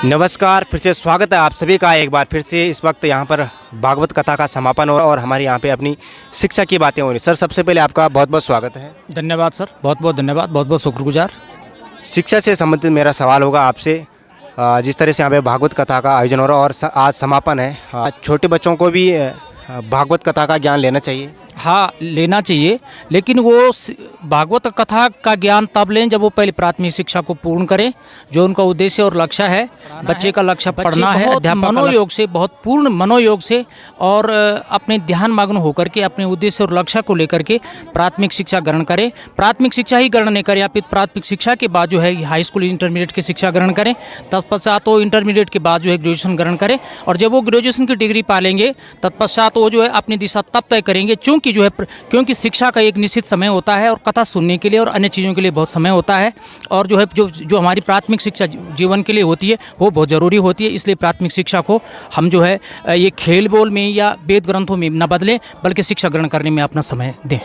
नमस्कार, फिर से स्वागत है आप सभी का एक बार फिर से। इस वक्त यहाँ पर भागवत कथा का समापन हो और हमारे यहाँ पे अपनी शिक्षा की बातें हो रही। सर, सबसे पहले आपका बहुत बहुत स्वागत है। धन्यवाद सर, बहुत बहुत धन्यवाद, बहुत बहुत शुक्रगुजार। शिक्षा से संबंधित मेरा सवाल होगा आपसे। जिस तरह से यहाँ पे भागवत कथा का आयोजन हो रहा है और आज समापन है, छोटे बच्चों को भी भागवत कथा का ज्ञान लेना चाहिए? हाँ, लेना चाहिए, लेकिन वो भागवत कथा का ज्ञान तब लें जब वो पहले प्राथमिक शिक्षा को पूर्ण करें, जो उनका उद्देश्य और लक्ष्य है। बच्चे का लक्ष्य पढ़ना है, अध्यापक मनोयोग से, बहुत पूर्ण मनोयोग से और अपने ध्यान मग्न होकर के अपने उद्देश्य और लक्ष्य को लेकर के प्राथमिक शिक्षा ग्रहण करें। प्राथमिक शिक्षा ही ग्रहण नहीं करें, या फिर प्राथमिक शिक्षा के बाद जो है हाई स्कूल इंटरमीडिएट की शिक्षा ग्रहण करें। तत्पश्चात वो इंटरमीडिएट के बाद जो है ग्रेजुएशन ग्रहण करें, और जब वो ग्रेजुएशन की डिग्री पा लेंगे तत्पश्चात वो जो है अपनी दिशा तब तय करेंगे, क्योंकि शिक्षा का एक निश्चित समय होता है और कथा सुनने के लिए और अन्य चीज़ों के लिए बहुत समय होता है। और जो है जो हमारी प्राथमिक शिक्षा जीवन के लिए होती है वो बहुत ज़रूरी होती है। इसलिए प्राथमिक शिक्षा को हम जो है ये खेल बोल में या वेद ग्रंथों में न बदलें, बल्कि शिक्षा ग्रहण करने में अपना समय दें।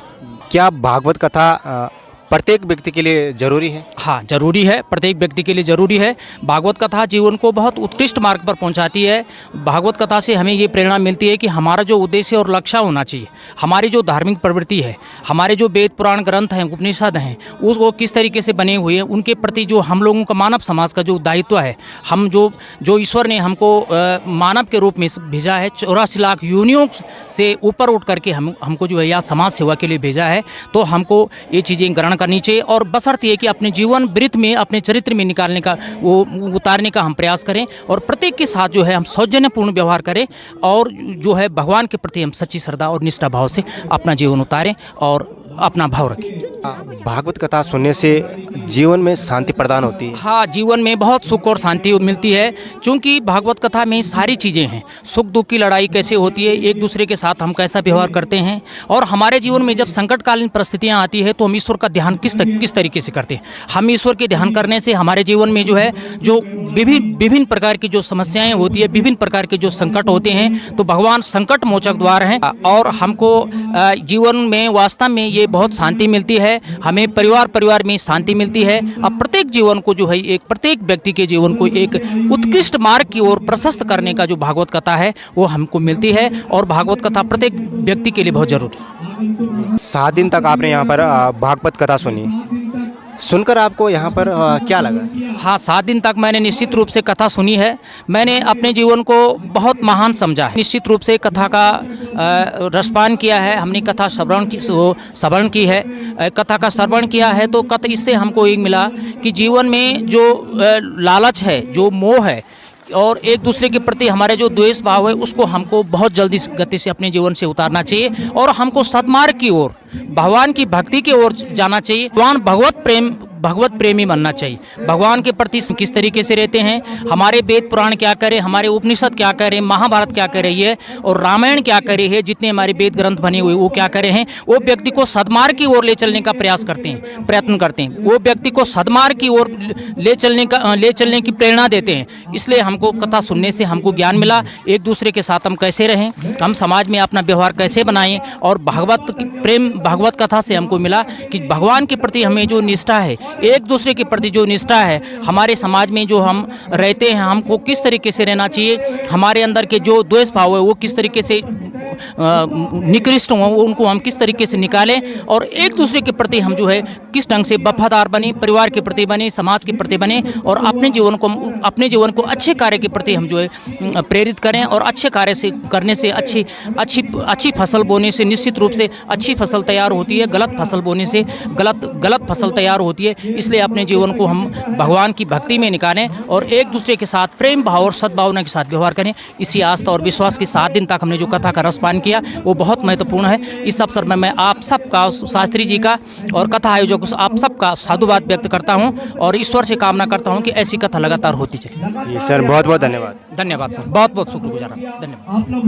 क्या भागवत कथा प्रत्येक व्यक्ति के लिए जरूरी है? हाँ, जरूरी है, प्रत्येक व्यक्ति के लिए ज़रूरी है। भागवत कथा जीवन को बहुत उत्कृष्ट मार्ग पर पहुंचाती है। भागवत कथा से हमें ये प्रेरणा मिलती है कि हमारा जो उद्देश्य और लक्ष्य होना चाहिए, हमारी जो धार्मिक प्रवृत्ति है, हमारे जो वेद पुराण ग्रंथ हैं, उपनिषद हैं, उसको किस तरीके से बने हुए हैं, उनके प्रति जो हम लोगों का मानव समाज का जो दायित्व है, हम जो ईश्वर ने हमको मानव के रूप में भेजा है, 84 लाख योनियों से ऊपर उठ करके हमको जो है यहाँ समाज सेवा के लिए भेजा है, तो हमको ये चीज़ें ग्रहण करनी चाहिए। और बशर्ते कि अपने जीवन वृत्त में, अपने चरित्र में निकालने का, वो उतारने का हम प्रयास करें, और प्रत्येक के साथ जो है हम सौजन्यपूर्ण व्यवहार करें, और जो है भगवान के प्रति हम सच्ची श्रद्धा और निष्ठा भाव से अपना जीवन उतारें और अपना भाव रखें। भागवत कथा सुनने से जीवन में शांति प्रदान होती है? हाँ, जीवन में बहुत सुख और शांति मिलती है, क्योंकि भागवत कथा में सारी चीज़ें हैं। सुख दुख की लड़ाई कैसे होती है, एक दूसरे के साथ हम कैसा व्यवहार करते हैं, और हमारे जीवन में जब संकटकालीन परिस्थितियाँ आती है तो हम ईश्वर का ध्यान किस तरीके से करते हैं। हम ईश्वर के ध्यान करने से हमारे जीवन में जो है जो विभिन्न प्रकार की जो समस्याएं होती है, विभिन्न प्रकार के जो संकट होते हैं, तो भगवान संकट मोचक द्वार हैं, और हमको जीवन में वास्तव में ये बहुत शांति मिलती है। हमें परिवार में शांति मिलती है। अब प्रत्येक जीवन को जो है, एक प्रत्येक व्यक्ति के जीवन को एक उत्कृष्ट मार्ग की ओर प्रशस्त करने का जो भागवत कथा है वो हमको मिलती है, और भागवत कथा प्रत्येक व्यक्ति के लिए बहुत जरूरी है। 7 दिन तक आपने यहाँ पर भागवत कथा सुनी, सुनकर आपको यहाँ पर क्या लगा? हाँ, 7 दिन तक मैंने निश्चित रूप से कथा सुनी है। मैंने अपने जीवन को बहुत महान समझा है। निश्चित रूप से कथा का रसपान किया है हमने, कथा श्रवण की है, कथा का श्रवण किया है, तो इससे हमको एक मिला कि जीवन में जो लालच है, जो मोह है, और एक दूसरे के प्रति हमारे जो द्वेष भाव है, उसको हमको बहुत जल्दी गति से अपने जीवन से उतारना चाहिए, और हमको सद्मार्ग की ओर, भगवान की भक्ति की ओर जाना चाहिए। भगवान भगवत प्रेमी बनना चाहिए। भगवान के प्रति किस तरीके से रहते हैं, हमारे वेद पुराण क्या करें, हमारे उपनिषद क्या करें, महाभारत क्या कर रही है, और रामायण क्या कर रही है, जितने हमारे वेद ग्रंथ बने हुए वो क्या करे हैं, वो व्यक्ति को सद्मार्ग की ओर ले चलने का प्रयत्न करते हैं, वो व्यक्ति को सद्मार्ग की ओर ले चलने की प्रेरणा देते हैं। इसलिए हमको कथा सुनने से हमको ज्ञान मिला, एक दूसरे के साथ हम कैसे रहें, हम समाज में अपना व्यवहार कैसे बनाएं, और भागवत कथा से हमको मिला कि भगवान के प्रति हमें जो निष्ठा है, एक दूसरे के प्रति जो निष्ठा है, हमारे समाज में जो हम रहते हैं हमको किस तरीके से रहना चाहिए, हमारे अंदर के जो द्वेष भाव है वो किस तरीके से निकृष्ट हों, उनको हम किस तरीके से निकालें, और एक दूसरे के प्रति हम जो है किस ढंग से वफादार बने, परिवार के प्रति बने, समाज के प्रति बने, और अपने जीवन को अच्छे कार्य के प्रति हम जो है प्रेरित करें, और अच्छे कार्य से करने से अच्छी फसल बोने से निश्चित रूप से अच्छी फसल तैयार होती है, गलत फसल बोने से गलत फसल तैयार होती है। इसलिए अपने जीवन को हम भगवान की भक्ति में निकालें, और एक दूसरे के साथ प्रेम भाव और सद्भावना के साथ व्यवहार करें। इसी आस्था और विश्वास के 7 दिन तक हमने जो कथा का रसपान किया वो बहुत महत्वपूर्ण है। इस अवसर में मैं आप सबका, शास्त्री जी का और कथा आयोजक आप सबका साधुवाद व्यक्त करता हूं, और ईश्वर से कामना करता हूं कि ऐसी कथा लगातार होती चले। सर, बहुत बहुत धन्यवाद। धन्यवाद सर, बहुत बहुत शुक्रगुजार। धन्यवाद।